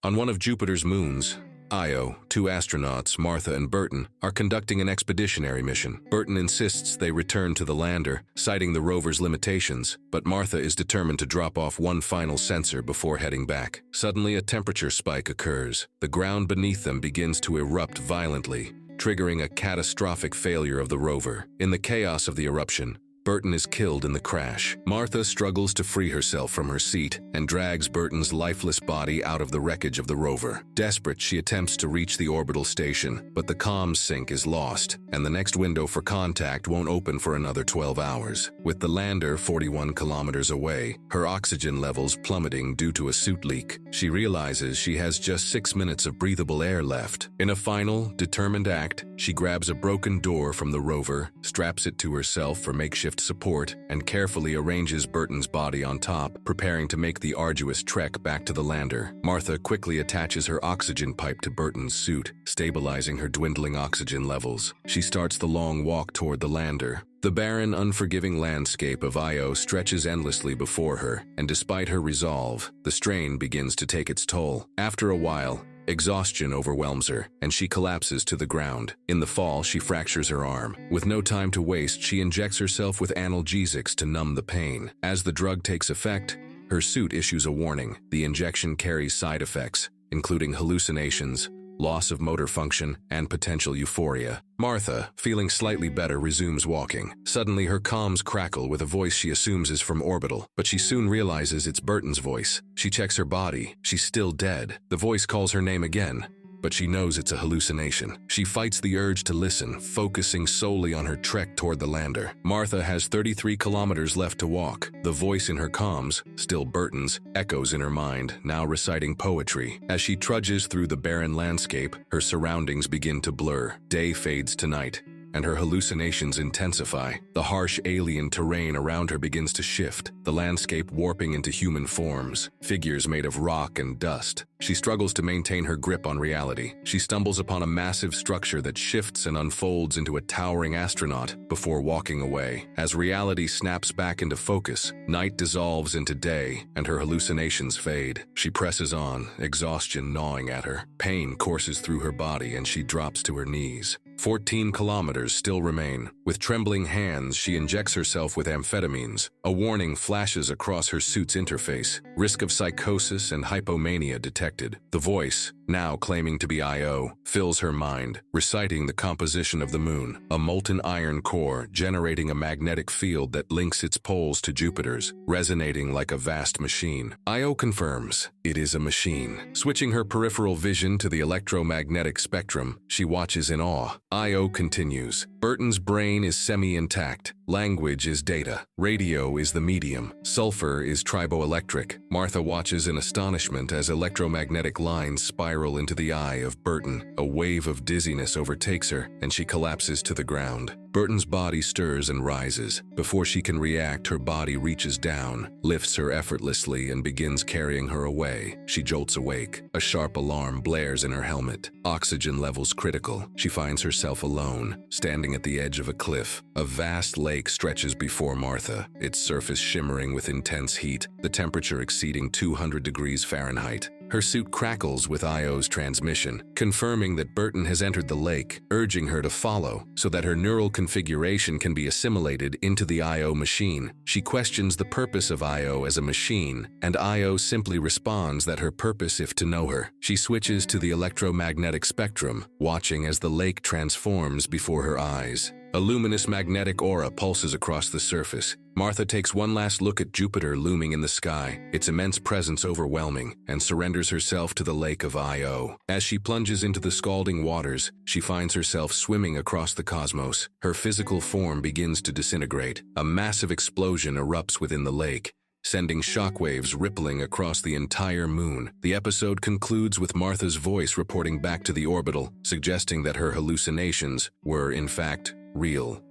On one of Jupiter's moons, Io, two astronauts, Martha and Burton, are conducting an expeditionary mission. Burton insists they return to the lander, citing the rover's limitations, but Martha is determined to drop off one final sensor before heading back. Suddenly, a temperature spike occurs. The ground beneath them begins to erupt violently, triggering a catastrophic failure of the rover. In the chaos of the eruption, Burton is killed in the crash. Martha struggles to free herself from her seat and drags Burton's lifeless body out of the wreckage of the rover. Desperate, she attempts to reach the orbital station, but the comms sync is lost, and the next window for contact won't open for another 12 hours. With the lander 41 kilometers away, her oxygen levels plummeting due to a suit leak, she realizes she has just 6 minutes of breathable air left. In a final, determined act, she grabs a broken door from the rover, straps it to herself for makeshift support, and carefully arranges Burton's body on top, preparing to make the arduous trek back to the lander. Martha quickly attaches her oxygen pipe to Burton's suit, stabilizing her dwindling oxygen levels. She starts the long walk toward the lander. The barren, unforgiving landscape of Io stretches endlessly before her, and despite her resolve, the strain begins to take its toll. After a while, exhaustion overwhelms her, and she collapses to the ground. In the fall, she fractures her arm. With no time to waste, she injects herself with analgesics to numb the pain. As the drug takes effect, her suit issues a warning. The injection carries side effects, including hallucinations, loss of motor function, and potential euphoria. Martha, feeling slightly better, resumes walking. Suddenly, her comms crackle with a voice she assumes is from orbital, but she soon realizes it's Burton's voice. She checks her body. She's still dead. The voice calls her name again, but she knows it's a hallucination. She fights the urge to listen, focusing solely on her trek toward the lander. Martha has 33 kilometers left to walk. The voice in her comms, still Burton's, echoes in her mind, now reciting poetry. As she trudges through the barren landscape, her surroundings begin to blur. Day fades to night, and her hallucinations intensify. The harsh alien terrain around her begins to shift, the landscape warping into human forms, figures made of rock and dust. She struggles to maintain her grip on reality. She stumbles upon a massive structure that shifts and unfolds into a towering astronaut before walking away. As reality snaps back into focus, night dissolves into day, and her hallucinations fade. She presses on, exhaustion gnawing at her. Pain courses through her body, and she drops to her knees. 14 kilometers still remain. With trembling hands, she injects herself with amphetamines. A warning flashes across her suit's interface. Risk of psychosis and hypomania detected. The voice, now claiming to be Io, fills her mind, reciting the composition of the moon. A molten iron core generating a magnetic field that links its poles to Jupiter's, resonating like a vast machine. Io confirms it is a machine. Switching her peripheral vision to the electromagnetic spectrum, she watches in awe. Io continues. Burton's brain is semi-intact. Language is data. Radio is the medium. Sulfur is triboelectric. Martha watches in astonishment as electromagnetic lines spiral into the eye of Burton. A wave of dizziness overtakes her, and she collapses to the ground. Burton's body stirs and rises. Before she can react, her body reaches down, lifts her effortlessly, and begins carrying her away. She jolts awake. A sharp alarm blares in her helmet. Oxygen levels critical. She finds herself alone, standing at the edge of a cliff. A vast lake stretches before Martha, its surface shimmering with intense heat, the temperature exceeding 200 degrees Fahrenheit. Her suit crackles with Io's transmission, confirming that Burton has entered the lake, urging her to follow so that her neural configuration can be assimilated into the Io machine. She questions the purpose of Io as a machine, and Io simply responds that her purpose is to know her. She switches to the electromagnetic spectrum, watching as the lake transforms before her eyes. A luminous magnetic aura pulses across the surface. Martha takes one last look at Jupiter looming in the sky, its immense presence overwhelming, and surrenders herself to the lake of Io. As she plunges into the scalding waters, she finds herself swimming across the cosmos. Her physical form begins to disintegrate. A massive explosion erupts within the lake, sending shockwaves rippling across the entire moon. The episode concludes with Martha's voice reporting back to the orbital, suggesting that her hallucinations were, in fact, real.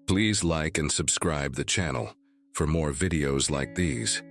Please like and subscribe the channel for more videos like these.